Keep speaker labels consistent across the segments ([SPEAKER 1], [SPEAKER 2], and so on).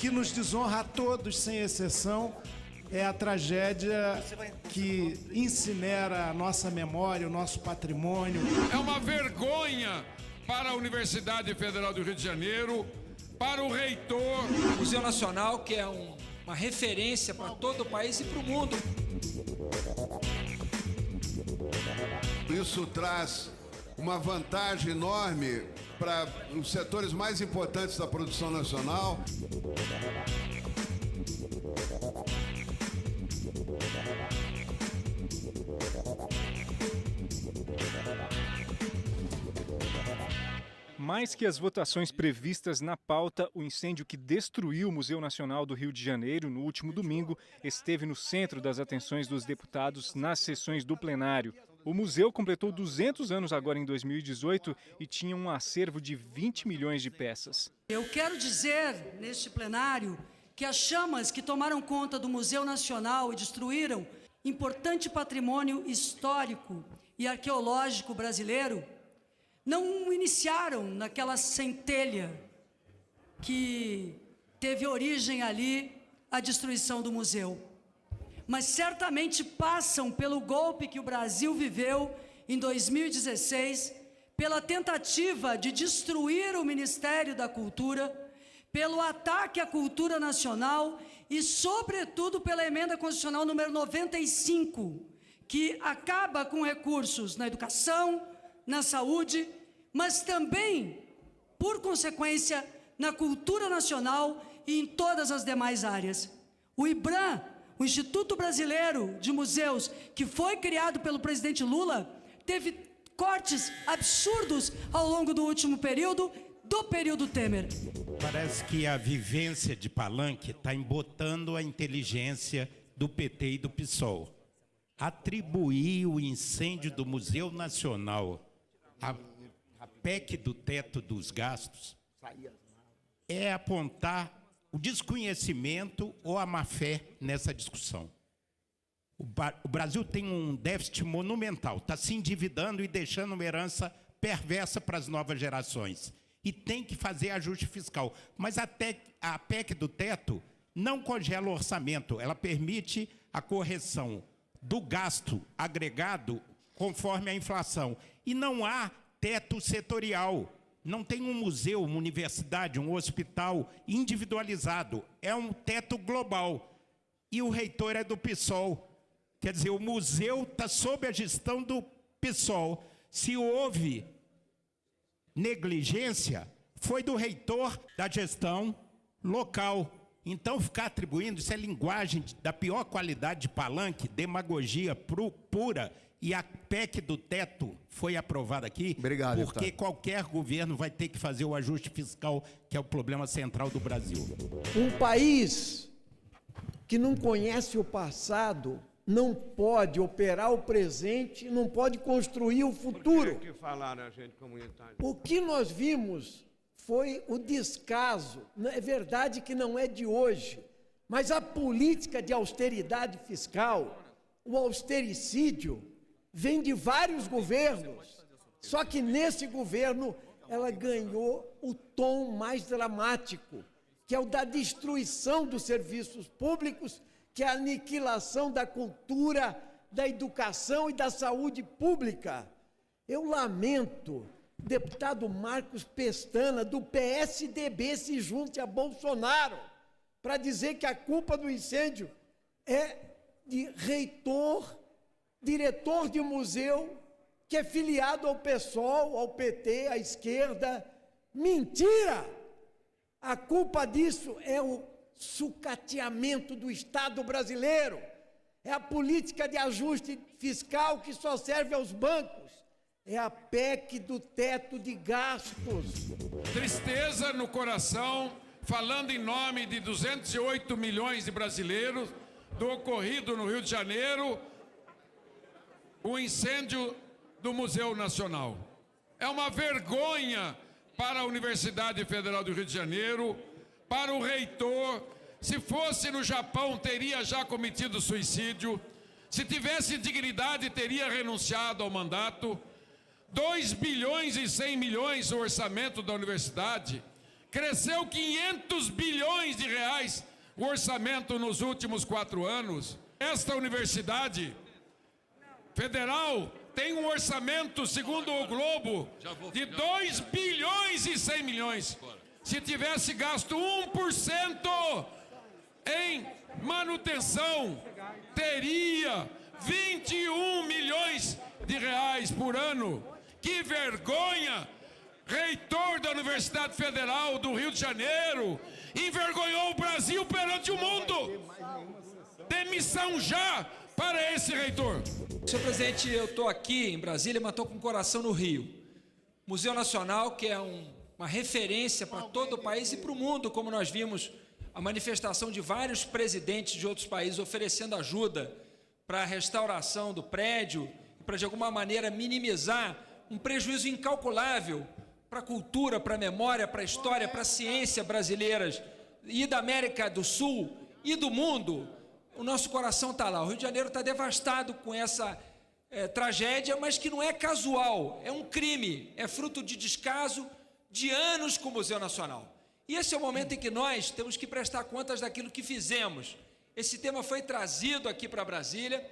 [SPEAKER 1] que nos desonra a todos, sem exceção, é a tragédia que incinera a nossa memória, o nosso patrimônio.
[SPEAKER 2] É uma vergonha para a Universidade Federal do Rio de Janeiro, para o reitor.
[SPEAKER 3] O Museu Nacional, que é uma referência para todo o país e para o mundo.
[SPEAKER 4] Isso traz uma vantagem enorme para os setores mais importantes da produção nacional.
[SPEAKER 5] Mais que as votações previstas na pauta, o incêndio que destruiu o Museu Nacional do Rio de Janeiro no último domingo esteve no centro das atenções dos deputados nas sessões do plenário. O museu completou 200 anos agora em 2018 e tinha um acervo de 20 milhões de peças.
[SPEAKER 6] Eu quero dizer neste plenário que as chamas que tomaram conta do Museu Nacional e destruíram importante patrimônio histórico e arqueológico brasileiro não iniciaram naquela centelha que teve origem ali a destruição do museu, mas certamente passam pelo golpe que o Brasil viveu em 2016, pela tentativa de destruir o Ministério da Cultura, pelo ataque à cultura nacional e, sobretudo, pela emenda constitucional número 95, que acaba com recursos na educação, na saúde, mas também, por consequência, na cultura nacional e em todas as demais áreas. O IBRAM, o Instituto Brasileiro de Museus, que foi criado pelo presidente Lula, teve cortes absurdos ao longo do último período, do período Temer.
[SPEAKER 7] Parece que a vivência de Palanque está embotando a inteligência do PT e do PSOL. Atribuir o incêndio do Museu Nacional à PEC do teto dos gastos é apontar o desconhecimento ou a má-fé nessa discussão. O Brasil tem um déficit monumental, está se endividando e deixando uma herança perversa para as novas gerações. E tem que fazer ajuste fiscal. Mas a PEC do teto não congela o orçamento, ela permite a correção do gasto agregado conforme a inflação. E não há teto setorial. Não tem um museu, uma universidade, um hospital individualizado. É um teto global. E o reitor é do PSOL. Quer dizer, o museu está sob a gestão do PSOL. Se houve negligência, foi do reitor da gestão local. Então, ficar atribuindo, isso é linguagem da pior qualidade de Palanque, demagogia pura. E a PEC do teto foi aprovada aqui.
[SPEAKER 8] Obrigado,
[SPEAKER 7] porque
[SPEAKER 8] deputado.
[SPEAKER 7] qualquer governo vai ter que fazer o ajuste fiscal, que é o problema central do Brasil.
[SPEAKER 9] Um país que não conhece o passado não pode operar o presente, não pode construir o futuro. O que nós vimos foi o descaso. É verdade que não é de hoje, mas a política de austeridade fiscal, o austericídio, vem de vários governos, só que nesse governo ela ganhou o tom mais dramático, que é o da destruição dos serviços públicos, que é a aniquilação da cultura, da educação e da saúde pública. Eu lamento, deputado Marcos Pestana, do PSDB, se junte a Bolsonaro, para dizer que a culpa do incêndio é de reitor, diretor de museu, que é filiado ao PSOL, ao PT, à esquerda. Mentira! A culpa disso é o sucateamento do Estado brasileiro, é a política de ajuste fiscal que só serve aos bancos, é a PEC do teto de gastos.
[SPEAKER 2] Tristeza no coração, falando em nome de 208 milhões de brasileiros, do ocorrido no Rio de Janeiro, o incêndio do Museu Nacional. É uma vergonha para a Universidade Federal do Rio de Janeiro, para o reitor. Se fosse no Japão, teria já cometido suicídio. Se tivesse dignidade, teria renunciado ao mandato. 2 bilhões e 100 milhões o orçamento da universidade, Cresceu 500 bilhões de reais o orçamento nos últimos 4 anos. Esta universidade federal tem um orçamento, segundo o Globo, de 2 bilhões e 100 milhões. Se tivesse gasto 1% em manutenção, teria 21 milhões de reais por ano. Que vergonha! Reitor da Universidade Federal do Rio de Janeiro envergonhou o Brasil perante o mundo. Demissão já para esse reitor.
[SPEAKER 3] Senhor presidente, eu estou aqui em Brasília, mas estou com o coração no Rio. Museu Nacional, que é uma referência para todo o país e para o mundo, como nós vimos a manifestação de vários presidentes de outros países oferecendo ajuda para a restauração do prédio, para de alguma maneira minimizar um prejuízo incalculável para a cultura, para a memória, para a história, para a ciência brasileiras e da América do Sul e do mundo. O nosso coração está lá. O Rio de Janeiro está devastado com essa tragédia, mas que não é casual, é um crime, é fruto de descaso de anos com o Museu Nacional. E esse é o momento em que nós temos que prestar contas daquilo que fizemos. Esse tema foi trazido aqui para Brasília,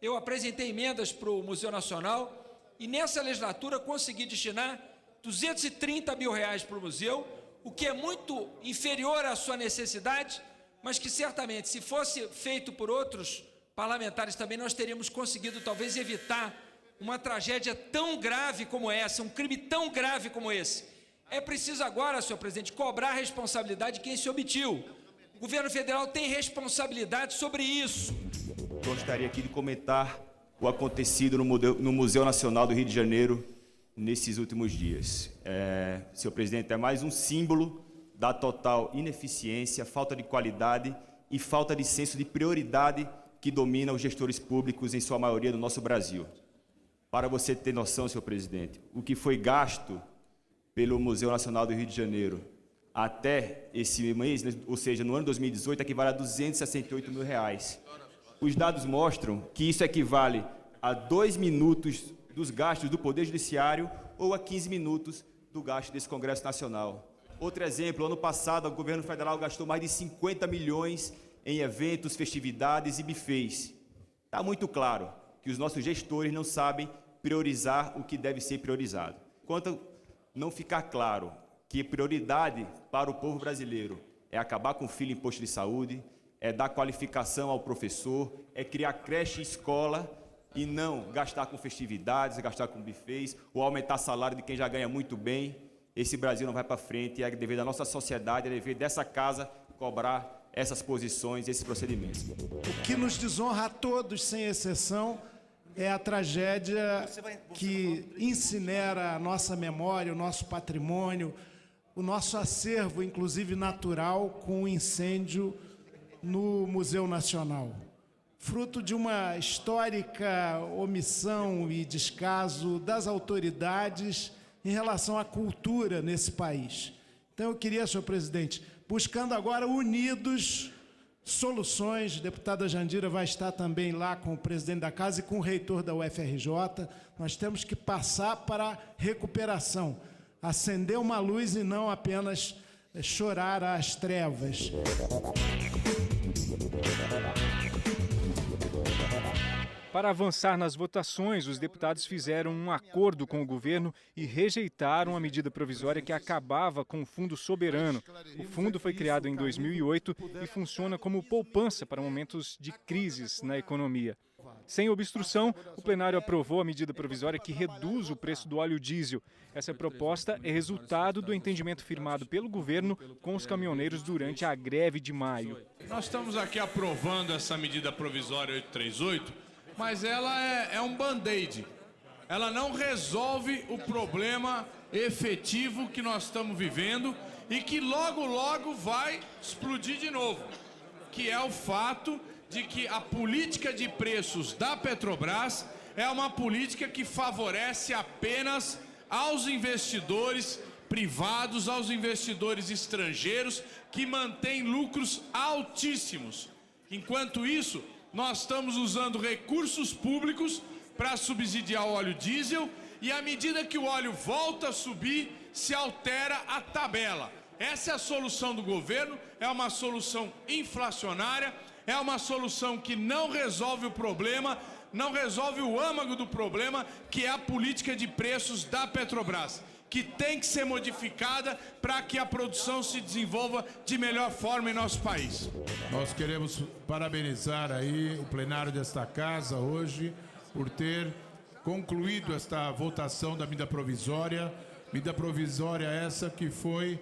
[SPEAKER 3] eu apresentei emendas para o Museu Nacional e nessa legislatura consegui destinar 230 mil reais para o museu, o que é muito inferior à sua necessidade, mas que certamente, se fosse feito por outros parlamentares também, nós teríamos conseguido talvez evitar uma tragédia tão grave como essa, um crime tão grave como esse. É preciso agora, senhor presidente, cobrar a responsabilidade de quem se omitiu. O governo federal tem responsabilidade sobre isso.
[SPEAKER 8] Gostaria aqui de comentar o acontecido no Museu Nacional do Rio de Janeiro nesses últimos dias. Senhor presidente, é mais um símbolo da total ineficiência, falta de qualidade e falta de senso de prioridade que domina os gestores públicos, em sua maioria, do nosso Brasil. Para você ter noção, senhor presidente, o que foi gasto pelo Museu Nacional do Rio de Janeiro até esse mês, ou seja, no ano 2018, equivale a 268 mil reais. Os dados mostram que isso equivale a 2 minutos dos gastos do Poder Judiciário ou a 15 minutos do gasto desse Congresso Nacional. Outro exemplo, ano passado, o governo federal gastou mais de 50 milhões em eventos, festividades e bufês. Está muito claro que os nossos gestores não sabem priorizar o que deve ser priorizado. Enquanto não ficar claro que prioridade para o povo brasileiro é acabar com o filho em posto de saúde, é dar qualificação ao professor, é criar creche e escola e não gastar com festividades, gastar com bufês, ou aumentar salário de quem já ganha muito bem, esse Brasil não vai para frente, é dever da nossa sociedade, é dever dessa casa cobrar essas posições, esses procedimentos.
[SPEAKER 1] O que nos desonra a todos, sem exceção, é a tragédia que incinera a nossa memória, o nosso patrimônio, o nosso acervo, inclusive natural, com o incêndio no Museu Nacional. Fruto de uma histórica omissão e descaso das autoridades em relação à cultura nesse país. Então, eu queria, senhor presidente, buscando agora unidos soluções, a deputada Jandira vai estar também lá com o presidente da casa e com o reitor da UFRJ, nós temos que passar para a recuperação, acender uma luz e não apenas chorar às trevas.
[SPEAKER 5] Para avançar nas votações, os deputados fizeram um acordo com o governo e rejeitaram a medida provisória que acabava com o Fundo Soberano. O fundo foi criado em 2008 e funciona como poupança para momentos de crises na economia. Sem obstrução, o plenário aprovou a medida provisória que reduz o preço do óleo diesel. Essa proposta é resultado do entendimento firmado pelo governo com os caminhoneiros durante a greve de maio.
[SPEAKER 10] Nós estamos aqui aprovando essa medida provisória 838, mas ela é um band-aid. Ela não resolve o problema efetivo que nós estamos vivendo e que logo, logo vai explodir de novo, que é o fato de que a política de preços da Petrobras é uma política que favorece apenas aos investidores privados, aos investidores estrangeiros, que mantêm lucros altíssimos. Enquanto isso, nós estamos usando recursos públicos para subsidiar o óleo diesel e, à medida que o óleo volta a subir, se altera a tabela. Essa é a solução do governo, é uma solução inflacionária, é uma solução que não resolve o problema, não resolve o âmago do problema, que é a política de preços da Petrobras, que tem que ser modificada para que a produção se desenvolva de melhor forma em nosso país.
[SPEAKER 11] Nós queremos parabenizar aí o plenário desta casa hoje por ter concluído esta votação da medida provisória essa que foi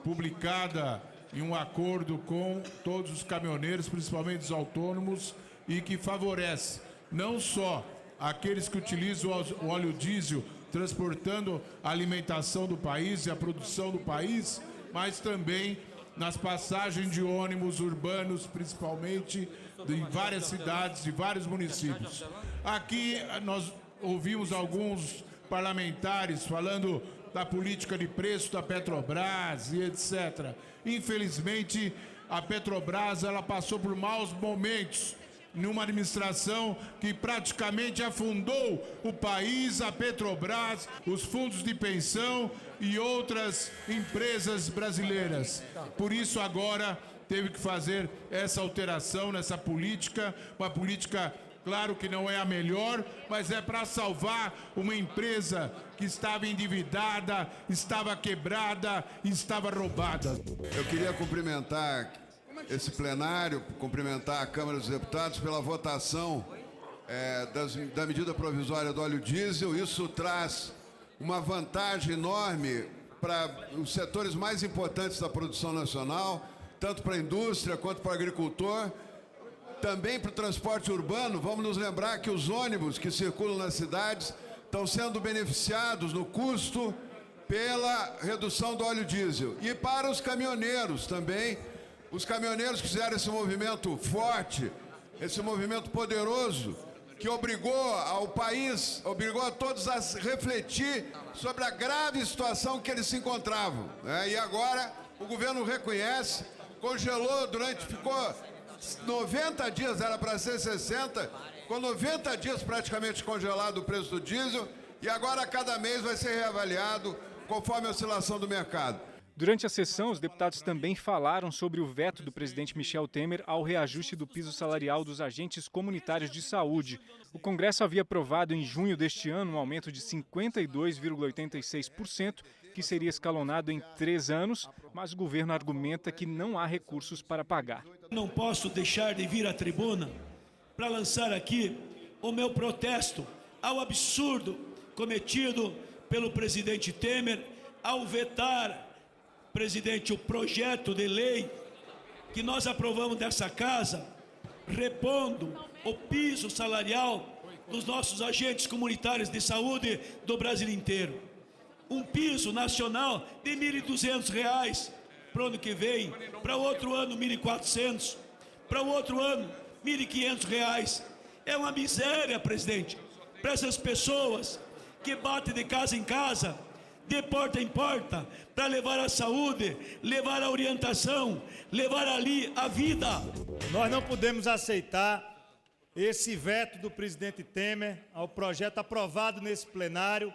[SPEAKER 11] publicada em um acordo com todos os caminhoneiros, principalmente os autônomos, e que favorece não só aqueles que utilizam o óleo diesel transportando a alimentação do país e a produção do país, mas também nas passagens de ônibus urbanos, principalmente de várias cidades, de vários municípios. Aqui nós ouvimos alguns parlamentares falando da política de preço da Petrobras e etc. Infelizmente, a Petrobras ela passou por maus momentos numa administração que praticamente afundou o país, a Petrobras, os fundos de pensão e outras empresas brasileiras. Por isso agora teve que fazer essa alteração nessa política, uma política, claro que não é a melhor, mas é para salvar uma empresa que estava endividada, estava quebrada, estava roubada.
[SPEAKER 4] Eu queria cumprimentar esse plenário, cumprimentar a Câmara dos Deputados pela votação da medida provisória do óleo diesel. Isso traz uma vantagem enorme para os setores mais importantes da produção nacional, tanto para a indústria quanto para o agricultor. Também para o transporte urbano, vamos nos lembrar que os ônibus que circulam nas cidades estão sendo beneficiados no custo pela redução do óleo diesel. E para os caminhoneiros também, os caminhoneiros que fizeram esse movimento forte, esse movimento poderoso, que obrigou ao país, obrigou a todos a refletir sobre a grave situação que eles se encontravam, né? E agora o governo reconhece, congelou ficou 90 dias, era para ser 60, com 90 dias praticamente congelado o preço do diesel, e agora a cada mês vai ser reavaliado conforme a oscilação do mercado.
[SPEAKER 5] Durante a sessão, os deputados também falaram sobre o veto do presidente Michel Temer ao reajuste do piso salarial dos agentes comunitários de saúde. O Congresso havia aprovado em junho deste ano um aumento de 52,86%, que seria escalonado em 3 anos, mas o governo argumenta que não há recursos para pagar.
[SPEAKER 12] Não posso deixar de vir à tribuna para lançar aqui o meu protesto ao absurdo cometido pelo presidente Temer ao vetar, presidente, o projeto de lei que nós aprovamos dessa casa, repondo o piso salarial dos nossos agentes comunitários de saúde do Brasil inteiro. Um piso nacional de R$ 1.200 para o ano que vem, para o outro ano R$ 1.400, para o outro ano R$ 1.500. É uma miséria, presidente, para essas pessoas que batem de casa em casa, de porta em porta, para levar a saúde, levar a orientação, levar ali a vida.
[SPEAKER 13] Nós não podemos aceitar esse veto do presidente Temer ao projeto aprovado nesse plenário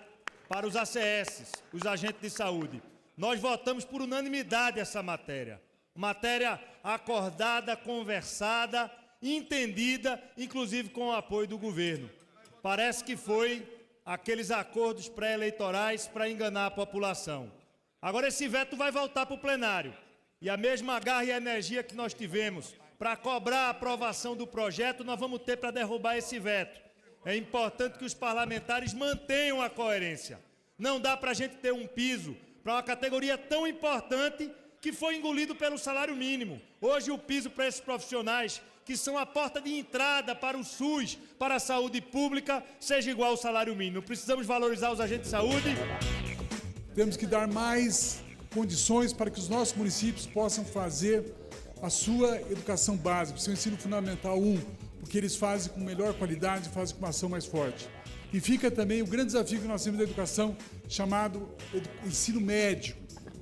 [SPEAKER 13] para os ACS, os agentes de saúde. Nós votamos por unanimidade essa matéria. Matéria acordada, conversada, entendida, inclusive com o apoio do governo. Parece que foi aqueles acordos pré-eleitorais para enganar a população. Agora esse veto vai voltar para o plenário. E a mesma garra e energia que nós tivemos para cobrar a aprovação do projeto, nós vamos ter para derrubar esse veto. É importante que os parlamentares mantenham a coerência. Não dá para a gente ter um piso para uma categoria tão importante que foi engolido pelo salário mínimo. Hoje o piso para esses profissionais, que são a porta de entrada para o SUS, para a saúde pública, seja igual ao salário mínimo. Precisamos valorizar os agentes de saúde.
[SPEAKER 14] Temos que dar mais condições para que os nossos municípios possam fazer a sua educação básica, o seu ensino fundamental 1, porque eles fazem com melhor qualidade, fazem com uma ação mais forte. E fica também o grande desafio que nós temos da educação, chamado ensino médio.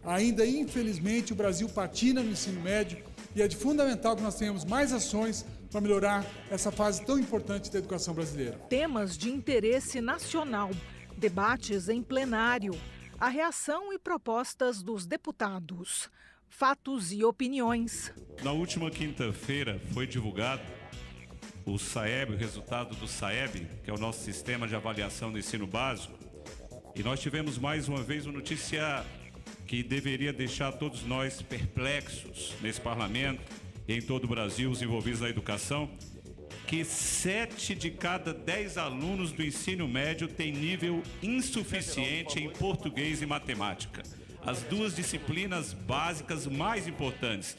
[SPEAKER 14] Ainda, infelizmente, o Brasil patina no ensino médio e é de fundamental que nós tenhamos mais ações para melhorar essa fase tão importante da educação brasileira.
[SPEAKER 15] Temas de interesse nacional, debates em plenário. a reação e propostas dos deputados. Fatos e opiniões.
[SPEAKER 16] Na última quinta-feira foi divulgado o SAEB, o resultado do SAEB, que é o nosso sistema de avaliação do ensino básico. E nós tivemos mais uma vez uma notícia que deveria deixar todos nós perplexos nesse parlamento e em todo o Brasil, os envolvidos na educação, que 7 de cada 10 alunos do ensino médio têm nível insuficiente em português e matemática. As duas disciplinas básicas mais importantes.